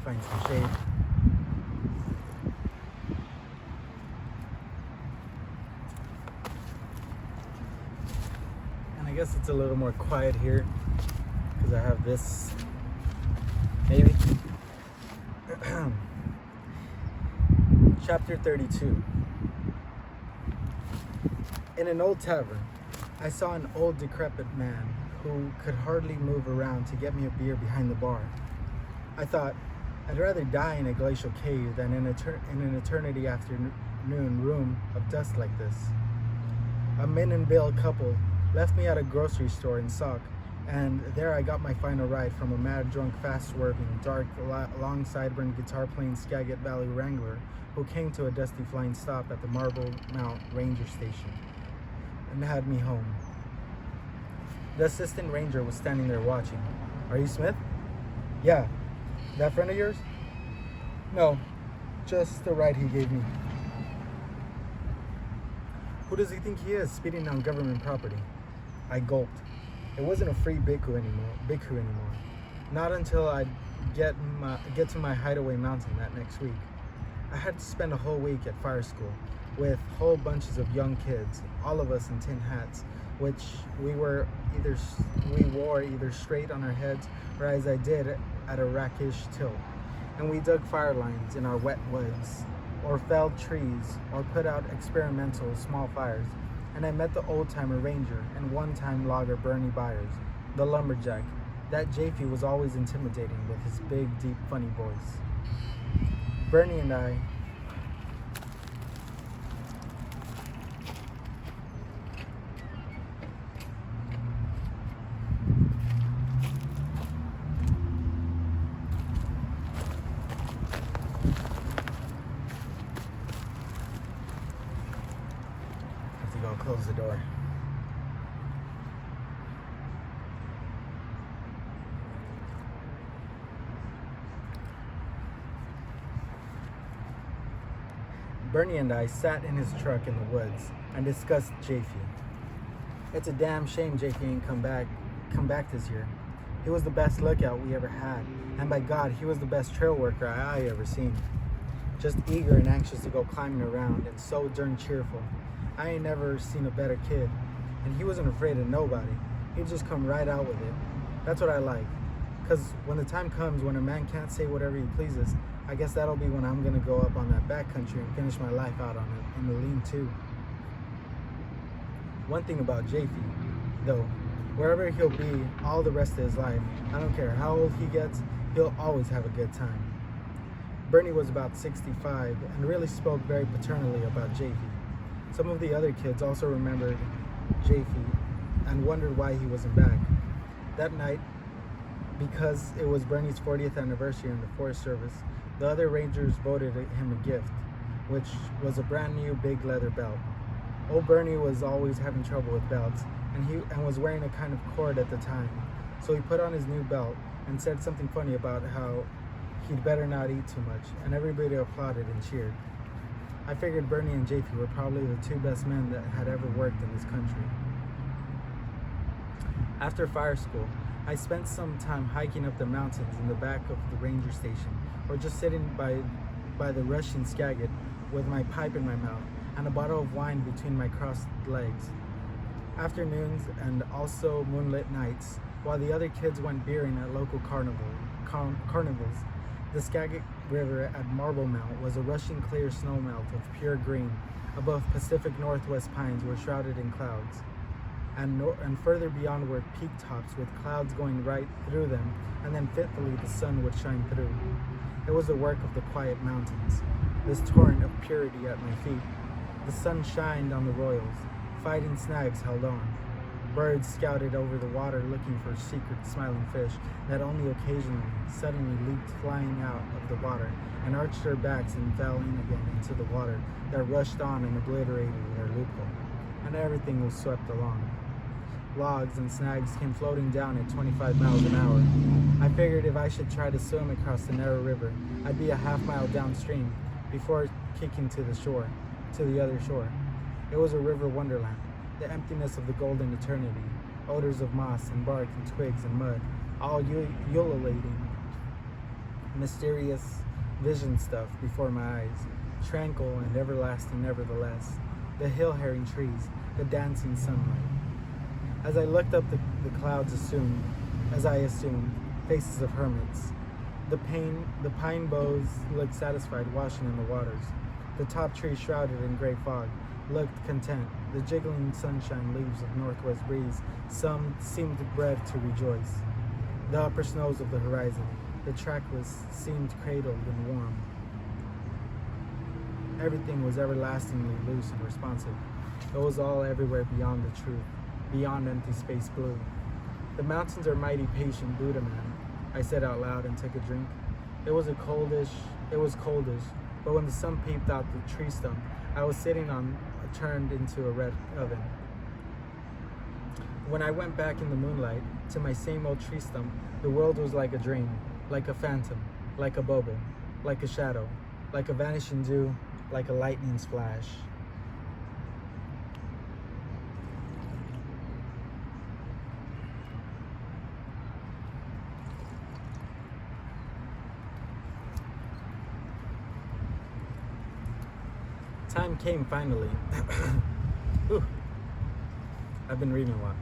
find some shade. And I guess it's a little more quiet here because I have this, maybe. Chapter 32. In an old tavern, I saw an old decrepit man who could hardly move around to get me a beer behind the bar. I thought, I'd rather die in a glacial cave than in an eternity afternoon room of dust like this. A Min and Bill couple left me at a grocery store in Sauk, and there I got my final ride from a mad drunk, fast-swerving, dark, long sideburn guitar-playing Skagit Valley Wrangler who came to a dusty flying stop at the Marble Mount Ranger Station and had me home. The assistant ranger was standing there watching. "Are you Smith?" "Yeah." "That friend of yours?" "No, just the ride he gave me." "Who does he think he is, speeding on government property?" I gulped. It wasn't a free bhikkhu anymore. Not until I'd get to my hideaway mountain that next week. I had to spend a whole week at fire school with whole bunches of young kids, all of us in tin hats, which we wore either straight on our heads or, as I did, at a rakish tilt. And we dug fire lines in our wet woods, or felled trees, or put out experimental small fires. And I met the old-timer ranger and one-time logger Bernie Byers, the lumberjack. That Jaffe was always intimidating with his big, deep, funny voice. Bernie and I have to go close the door. Bernie and I sat in his truck in the woods and discussed Jaffe. It's a damn shame Jaffe ain't come back this year. He was the best lookout we ever had, and by God, he was the best trail worker I ever seen. Just eager and anxious to go climbing around, and so darn cheerful. I ain't never seen a better kid, and he wasn't afraid of nobody. He'd just come right out with it. That's what I like, because when the time comes when a man can't say whatever he pleases, I guess that'll be when I'm gonna go up on that backcountry and finish my life out on it in the lean-to. One thing about Jaffe, though, wherever he'll be all the rest of his life, I don't care how old he gets, he'll always have a good time. Bernie was about 65 and really spoke very paternally about Jaffe. Some of the other kids also remembered Jaffe and wondered why he wasn't back. That night, because it was Bernie's 40th anniversary in the Forest Service, the other rangers voted him a gift, which was a brand new big leather belt. Old Bernie was always having trouble with belts, and was wearing a kind of cord at the time. So he put on his new belt and said something funny about how he'd better not eat too much, and everybody applauded and cheered. I figured Bernie and Jaffe were probably the two best men that had ever worked in this country. After fire school, I spent some time hiking up the mountains in the back of the ranger station, or just sitting by the rushing Skagit with my pipe in my mouth and a bottle of wine between my crossed legs. Afternoons and also moonlit nights, while the other kids went beering at local carnivals, the Skagit River at Marble Mount was a rushing clear snowmelt of pure green. Above Pacific Northwest pines were shrouded in clouds. And further beyond were peak tops with clouds going right through them, and then fitfully the sun would shine through. It was the work of the quiet mountains, this torrent of purity at my feet. The sun shined on the royals. Fighting snags held on. Birds scouted over the water looking for secret smiling fish that only occasionally suddenly leaped flying out of the water and arched their backs and fell in again into the water that rushed on and obliterated their loophole. And everything was swept along. Logs and snags came floating down at 25 miles an hour. I figured if I should try to swim across the narrow river, I'd be a half-mile downstream before kicking to the other shore. It was a river wonderland, the emptiness of the golden eternity, odors of moss and bark and twigs and mud, all ululating mysterious vision stuff before my eyes, tranquil and everlasting nevertheless, the hill herring trees, the dancing sunlight. As I looked up, the clouds as I assumed, faces of hermits. The pine boughs looked satisfied washing in the waters. The top trees shrouded in gray fog looked content. The jiggling sunshine leaves of northwest breeze some seemed bred to rejoice. The upper snows of the horizon, the trackless, seemed cradled and warm. Everything was everlastingly loose and responsive. It was all everywhere beyond the truth, beyond empty space blue. The mountains are mighty patient, Buddha man, I said out loud and took a drink. It was coldish, but when the sun peeped out the tree stump, I was sitting on turned into a red oven. When I went back in the moonlight to my same old tree stump, the world was like a dream, like a phantom, like a bubble, like a shadow, like a vanishing dew, like a lightning's flash. Time came finally. Ooh, I've been reading a lot.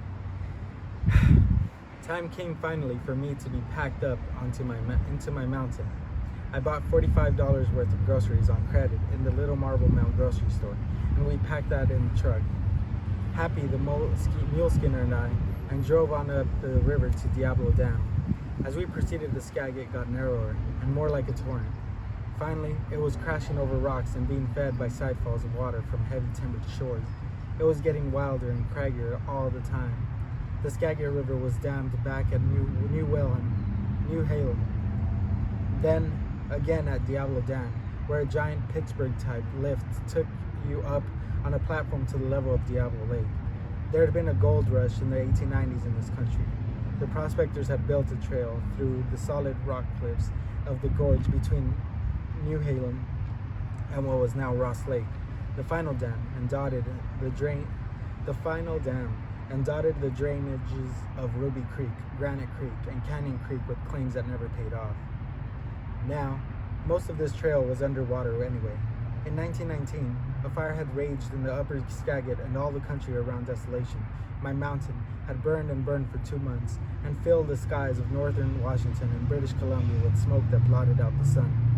Time came finally for me to be packed up into my mountain. I bought $45 worth of groceries on credit in the Little Marble Mount grocery store, and we packed that in the truck. Happy, the mule skinner and drove on up the river to Diablo Dam. As we proceeded, the Skagit got narrower and more like a torrent. Finally, it was crashing over rocks and being fed by sidefalls of water from heavy timbered shores. It was getting wilder and craggier all the time. The Skagit River was dammed back at New Halem. Then again at Diablo Dam, where a giant Pittsburgh-type lift took you up on a platform to the level of Diablo Lake. There had been a gold rush in the 1890s in this country. The prospectors had built a trail through the solid rock cliffs of the gorge between New Halem and what was now Ross Lake. The final dam and dotted the drainages of Ruby Creek, Granite Creek, and Canyon Creek with claims that never paid off. Now, most of this trail was underwater anyway. In 1919, a fire had raged in the upper Skagit and all the country around Desolation. My mountain had burned and burned for 2 months and filled the skies of northern Washington and British Columbia with smoke that blotted out the sun.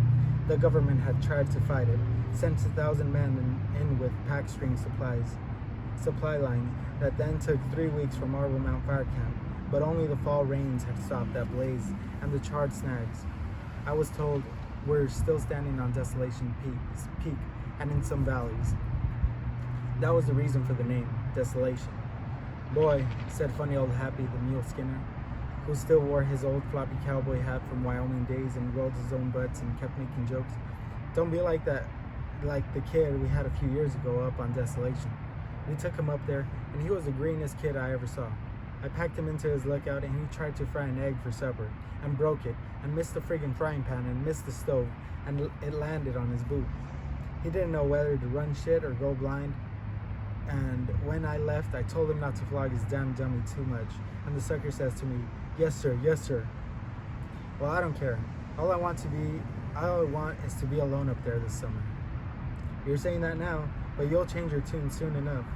The government had tried to fight it, sent 1,000 men in with pack-string supply lines that then took 3 weeks from Marble Mount Fire Camp, but only the fall rains had stopped that blaze and the charred snags. I was told we're still standing on Desolation Peak and in some valleys. That was the reason for the name, Desolation. Boy, said funny old Happy, the mule skinner, who still wore his old floppy cowboy hat from Wyoming days and rolled his own butts and kept making jokes. Don't be like that, like the kid we had a few years ago up on Desolation. We took him up there, and he was the greenest kid I ever saw. I packed him into his lookout, and he tried to fry an egg for supper, and broke it, and missed the friggin' frying pan, and missed the stove, and it landed on his boot. He didn't know whether to run shit or go blind, and when I left, I told him not to flog his damn dummy too much, and the sucker says to me, yes sir. Well, I don't care. All I want is to be alone up there this summer. You're saying that now, but you'll change your tune soon enough.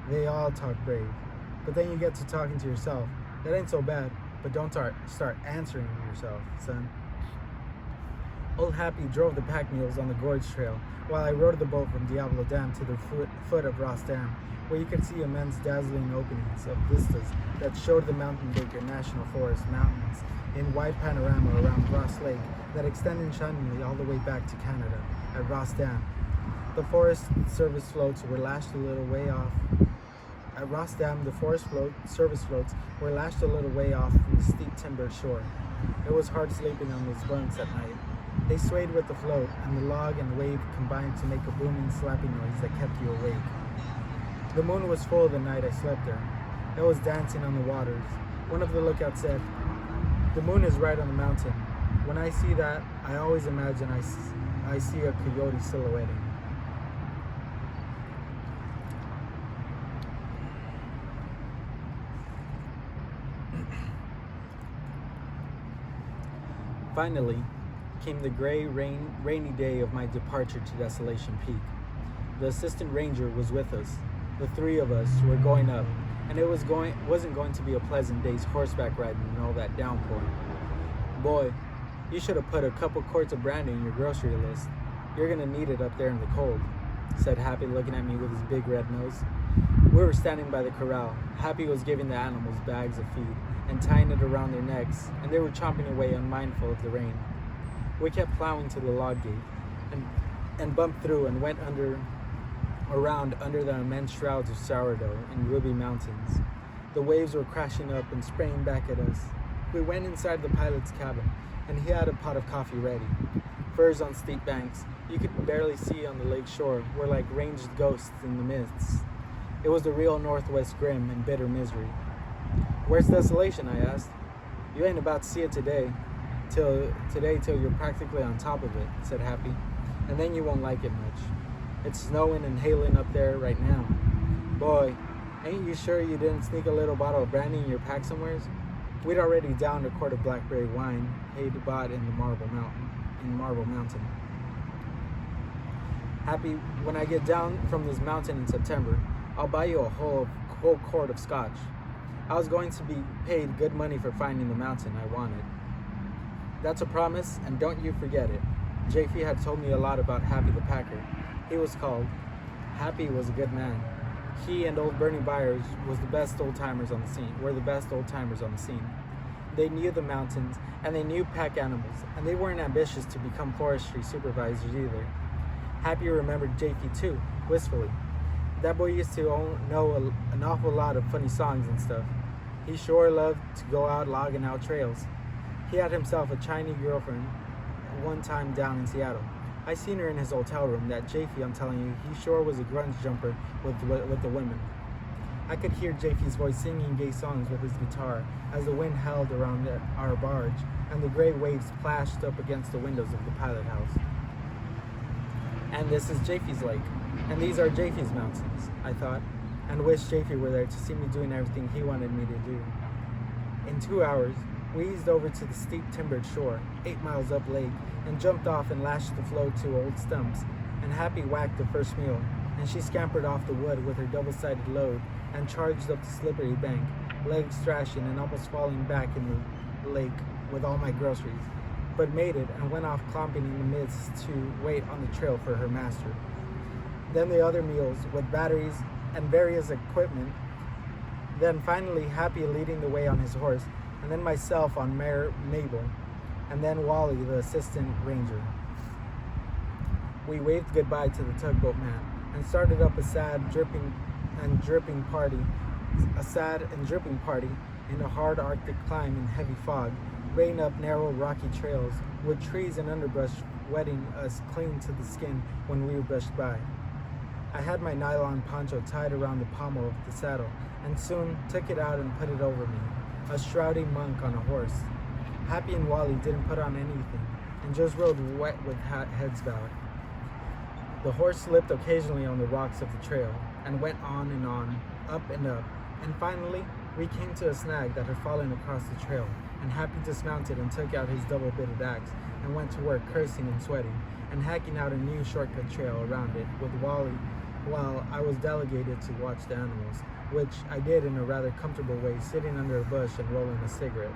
They all talk brave. But then you get to talking to yourself. That ain't so bad, but don't start answering yourself, son. Old Happy drove the pack mules on the gorge trail, while I rode the boat from Diablo Dam to the foot of Ross Dam, where you could see immense dazzling openings of vistas that showed the Mountain Baker National Forest mountains in wide panorama around Ross Lake that extended shiningly all the way back to Canada at Ross Dam. The Forest Service floats were lashed a little way off. At Ross Dam, the Service floats were lashed a little way off from the steep timbered shore. It was hard sleeping on those bunks at night. They swayed with the float, and the log and wave combined to make a booming, slapping noise that kept you awake. The moon was full the night I slept there. It was dancing on the waters. One of the lookouts said, "The moon is right on the mountain. When I see that, I always imagine I see a coyote silhouetting." came the gray, rainy day of my departure to Desolation Peak. The assistant ranger was with us. The three of us were going up, and it wasn't going to be a pleasant day's horseback riding in all that downpour. Boy, you should have put a couple quarts of brandy in your grocery list. You're gonna need it up there in the cold, said Happy, looking at me with his big red nose. We were standing by the corral. Happy was giving the animals bags of feed and tying it around their necks, and they were chomping away unmindful of the rain. We kept plowing to the log gate and bumped through and went around under the immense shrouds of sourdough in Ruby Mountains. The waves were crashing up and spraying back at us. We went inside the pilot's cabin, and he had a pot of coffee ready. Firs on steep banks you could barely see on the lake shore were like ranged ghosts in the mists. It was the real Northwest grim and bitter misery. Where's Desolation? I asked. You ain't about to see it today till you're practically on top of it, said Happy, and then you won't like it much. It's snowing and hailing up there right now. Boy, ain't you sure you didn't sneak a little bottle of brandy in your pack somewheres? We'd already downed a quart of blackberry wine Hay'd bought in Marble Mountain. Happy, when I get down from this mountain in September, I'll buy you a whole quart of scotch. I was going to be paid good money for finding the mountain I wanted. That's a promise, and don't you forget it. Jaffe had told me a lot about Happy the Packer. He was called. Happy was a good man. He and old Bernie Byers were the best old timers on the scene. They knew the mountains, and they knew pack animals, and they weren't ambitious to become forestry supervisors either. Happy remembered Jaffe too, wistfully. That boy used to know an awful lot of funny songs and stuff. He sure loved to go out logging out trails. He had himself a Chinese girlfriend one time down in Seattle. I seen her in his hotel room. That Jaffe, I'm telling you, he sure was a grunge jumper with the women. I could hear Jaffe's voice singing gay songs with his guitar as the wind howled around our barge and the gray waves plashed up against the windows of the pilot house. And this is Jaffe's lake, and these are Jaffe's mountains, I thought, and wished Jaffe were there to see me doing everything he wanted me to do. In 2 hours, we eased over to the steep timbered shore, 8 miles up lake, and jumped off and lashed the float to old stumps, and Happy whacked the first mule, and she scampered off the wood with her double-sided load and charged up the slippery bank, legs thrashing and almost falling back in the lake with all my groceries, but made it and went off clomping in the midst to wait on the trail for her master. Then the other mules with batteries and various equipment, then finally Happy leading the way on his horse, and then myself on mare Mabel, and then Wally, the assistant ranger. We waved goodbye to the tugboat man and started up a sad and dripping party in a hard Arctic climb in heavy fog, rain up narrow rocky trails with trees and underbrush wetting us clean to the skin when we brushed by. I had my nylon poncho tied around the pommel of the saddle and soon took it out and put it over me, a shrouding monk on a horse. Happy and Wally didn't put on anything and just rode wet with heads bowed. The horse slipped occasionally on the rocks of the trail and went on, up, and finally we came to a snag that had fallen across the trail, and Happy dismounted and took out his double-bitted axe and went to work cursing and sweating and hacking out a new shortcut trail around it with Wally, while I was delegated to watch the animals, which I did in a rather comfortable way, sitting under a bush and rolling a cigarette.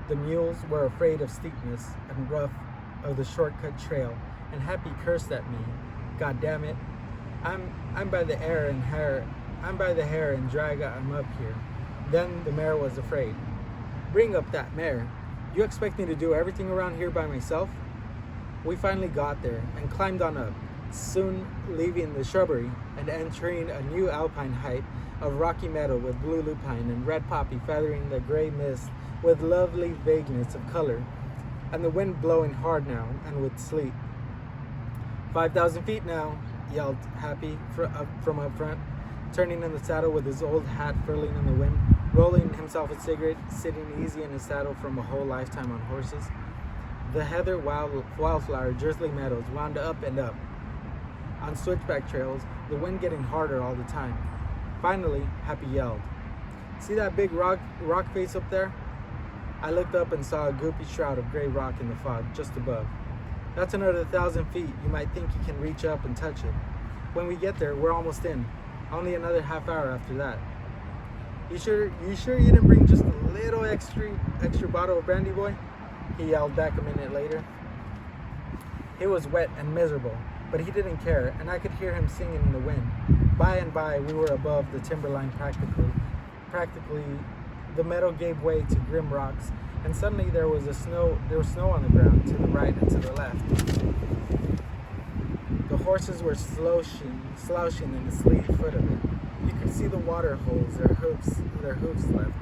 The mules were afraid of steepness and rough of the shortcut trail, and Happy cursed at me. God damn it! I'm by the hair and drag I'm up here. Then the mare was afraid. Bring up that mare. You expect me to do everything around here by myself? We finally got there and climbed on up, soon leaving the shrubbery and entering a new alpine height of rocky meadow with blue lupine and red poppy feathering the gray mist with lovely vagueness of color, and the wind blowing hard now and with sleet. 5,000 feet now, yelled Happy from up front, turning in the saddle with his old hat furling in the wind, rolling himself a cigarette, sitting easy in his saddle from a whole lifetime on horses. The heather wildflower drizzly meadows wound up and up. On switchback trails, the wind getting harder all the time. Finally, Happy yelled, "See that big rock face up there? I looked up and saw a goopy shroud of gray rock in the fog just above. That's another 1,000 feet. You might think you can reach up and touch it. When we get there, we're almost in. Only another half hour after that. You sure you didn't bring just a little extra bottle of brandy, boy? He yelled back a minute later. He was wet and miserable, but he didn't care, and I could hear him singing in the wind. By and by, we were above the timberline practically. The meadow gave way to grim rocks, and suddenly there was snow on the ground to the right and to the left. The horses were slouching in the sleety foot of it. You could see the water holes their hooves left.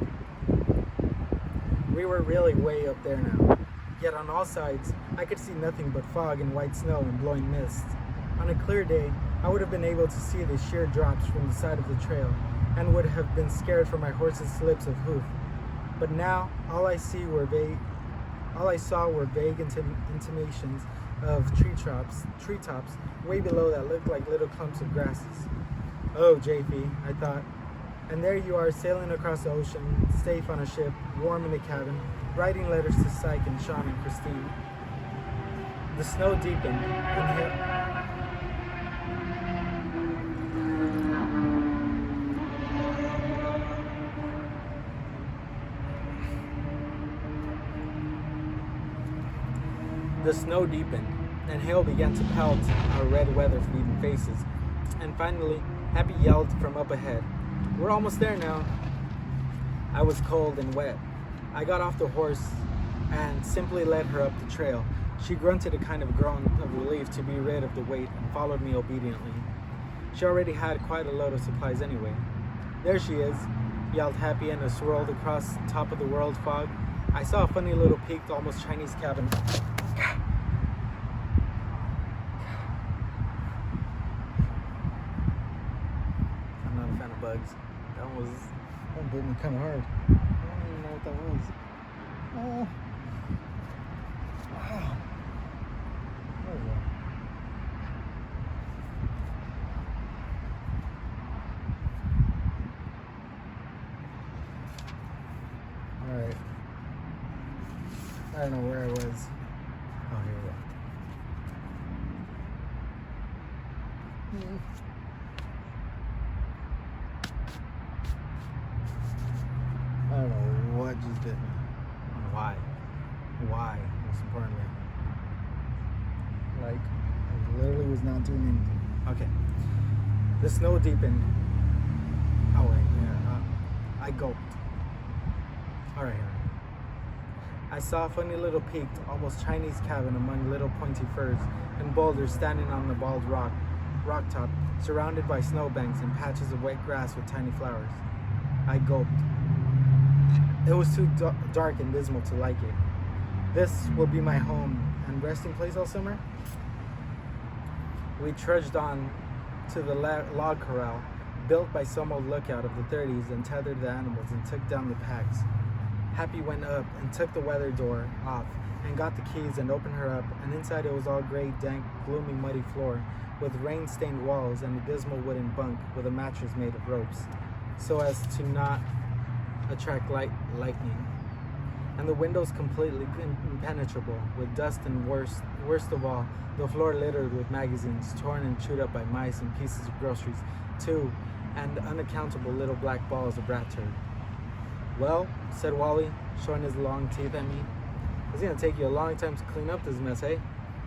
We were really way up there now. Yet on all sides, I could see nothing but fog and white snow and blowing mist. On a clear day, I would have been able to see the sheer drops from the side of the trail, and would have been scared for my horse's slips of hoof. But now, all I saw were vague intimations of treetops way below that looked like little clumps of grasses. Oh, JP, I thought. And there you are, sailing across the ocean, safe on a ship, warm in a cabin, writing letters to Syke and Sean and Christine. The snow deepened, and hail began to pelt our red weather-beaten faces. And finally, Happy yelled from up ahead, "We're almost there now." I was cold and wet. I got off the horse and simply led her up the trail. She grunted a kind of groan of relief to be rid of the weight and followed me obediently. She already had quite a load of supplies anyway. "There she is," yelled Happy and swirled across the top of the world fog. I saw a funny little peaked, almost Chinese cabin. I'm not a fan of bugs. That bit me kind of hard. I don't even know what that was. Oh. Wow. There we go. Alright. I don't know where I was. Oh, here we go. I don't know what just bit me. And why? Why, most importantly. Like, I literally was not doing anything. Okay. The snow deepened. Oh, wait, yeah. I gulped. Alright. I saw a funny little peaked, almost Chinese cabin among little pointy firs and boulders standing on the bald rock top, surrounded by snowbanks and patches of wet grass with tiny flowers. I gulped. It was too dark and dismal to like it. This will be my home and resting place all summer? We trudged on to the log corral, built by some old lookout of the 30s, and tethered the animals and took down the packs. Happy went up and took the weather door off and got the keys and opened her up, and inside it was all gray, dank, gloomy, muddy floor with rain-stained walls and a dismal wooden bunk with a mattress made of ropes so as to not attract lightning. And the windows completely impenetrable with dust, and worst of all, the floor littered with magazines torn and chewed up by mice and pieces of groceries too, and unaccountable little black balls of rat turd. "Well," said Wally, showing his long teeth at me, "it's gonna take you a long time to clean up this mess, hey?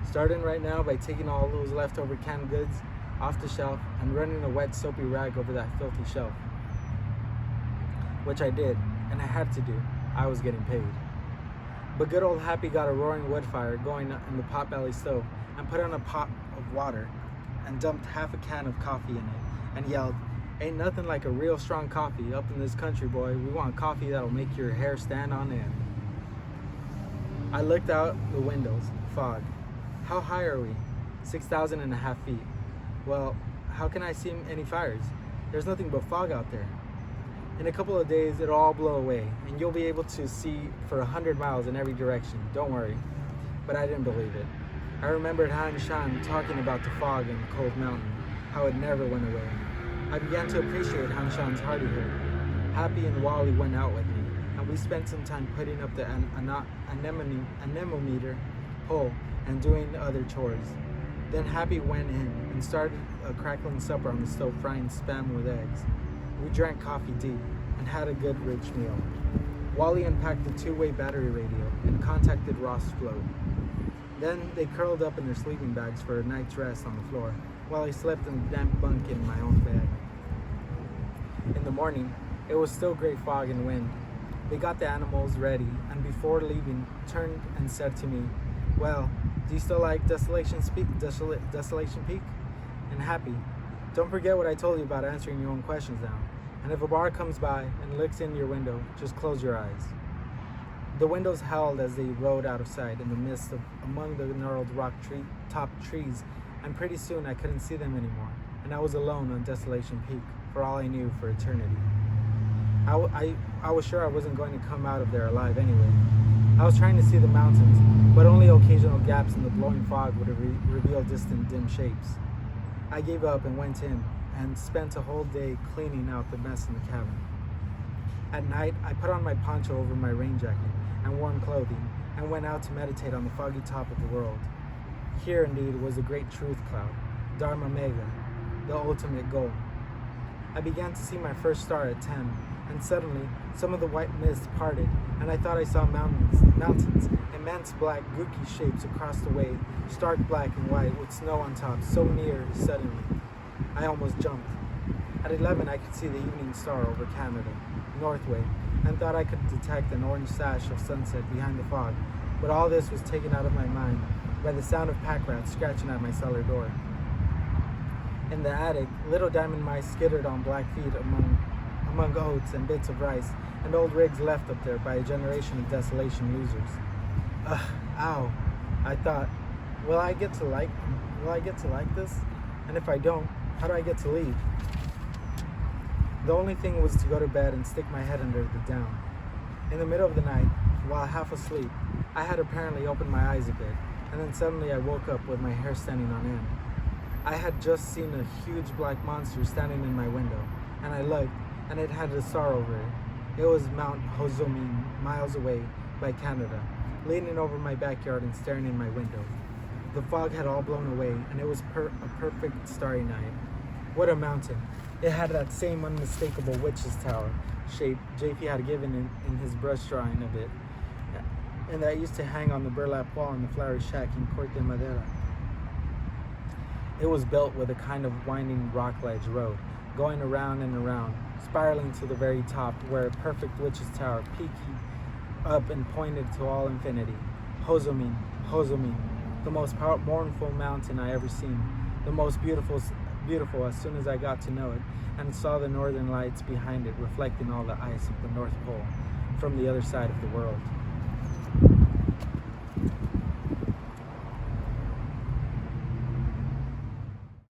Starting right now by taking all those leftover canned goods off the shelf and running a wet soapy rag over that filthy shelf." Which I did, and I had to do. I was getting paid. But good old Happy got a roaring wood fire going in the potbelly stove and put on a pot of water and dumped half a can of coffee in it and yelled, "Ain't nothing like a real strong coffee up in this country, boy. We want coffee that'll make your hair stand on end." I looked out the windows. Fog. How high are we? 6,500 feet. Well, how can I see any fires? There's nothing but fog out there. In a couple of days, it'll all blow away, and you'll be able to see for 100 miles in every direction. Don't worry. But I didn't believe it. I remembered Han Shan talking about the fog and the cold mountain, how it never went away. I began to appreciate Han Shan's hardihood. Happy and Wally went out with me, and we We spent some time putting up the anemometer pole and doing other chores. Then Happy went in and started a crackling supper on the stove, frying spam with eggs. We drank coffee deep and had a good rich meal. Wally unpacked the two-way battery radio and contacted Ross Float. Then they curled up in their sleeping bags for a night's rest on the floor, while I slept in the damp bunk in my own bed. In the morning, it was still great fog and wind. They got the animals ready, and before leaving, turned and said to me, "Well, do you still like Desolation Peak? And Happy, don't forget what I told you about answering your own questions now. And if a bar comes by and looks in your window, just close your eyes." The windows howled as they rode out of sight in the mist among the gnarled rock-topped trees, and pretty soon I couldn't see them anymore, and I was alone on Desolation Peak, for all I knew, for eternity. I was sure I wasn't going to come out of there alive anyway. I was trying to see the mountains, but only occasional gaps in the blowing fog would reveal distant, dim shapes. I gave up and went in, and spent a whole day cleaning out the mess in the cabin. At night, I put on my poncho over my rain jacket and warm clothing, and went out to meditate on the foggy top of the world. Here, indeed, was the great truth cloud, Dharma Mega, the ultimate goal. I began to see my first star at 10, and suddenly, some of the white mist parted, and I thought I saw mountains, immense black, gooky shapes across the way, stark black and white with snow on top, so near suddenly. I almost jumped. At 11, I could see the evening star over Canada, Northway, and thought I could detect an orange sash of sunset behind the fog, but all this was taken out of my mind by the sound of pack rats scratching at my cellar door. In the attic, little diamond mice skittered on black feet among oats and bits of rice, and old rigs left up there by a generation of desolation losers. Ow, I thought, will I get to like this? And if I don't, how do I get to leave? The only thing was to go to bed and stick my head under the down. In the middle of the night, while half asleep, I had apparently opened my eyes a bit, and then suddenly I woke up with my hair standing on end. I had just seen a huge black monster standing in my window, and I looked, and it had a star over it. It was Mount Hozomin, miles away by Canada, leaning over my backyard and staring in my window. The fog had all blown away, and it was a perfect starry night. What a mountain! It had that same unmistakable witch's tower shape JP had given in his brush drawing of it, and that used to hang on the burlap wall in the flowery shack in Corte Madera. It was built with a kind of winding rock ledge road, going around and around, spiraling to the very top, where a perfect witch's tower peaked up and pointed to all infinity. Hozomin, Hozomin, the most mournful mountain I ever seen, the most beautiful as soon as I got to know it, and saw the northern lights behind it reflecting all the ice of the North Pole from the other side of the world.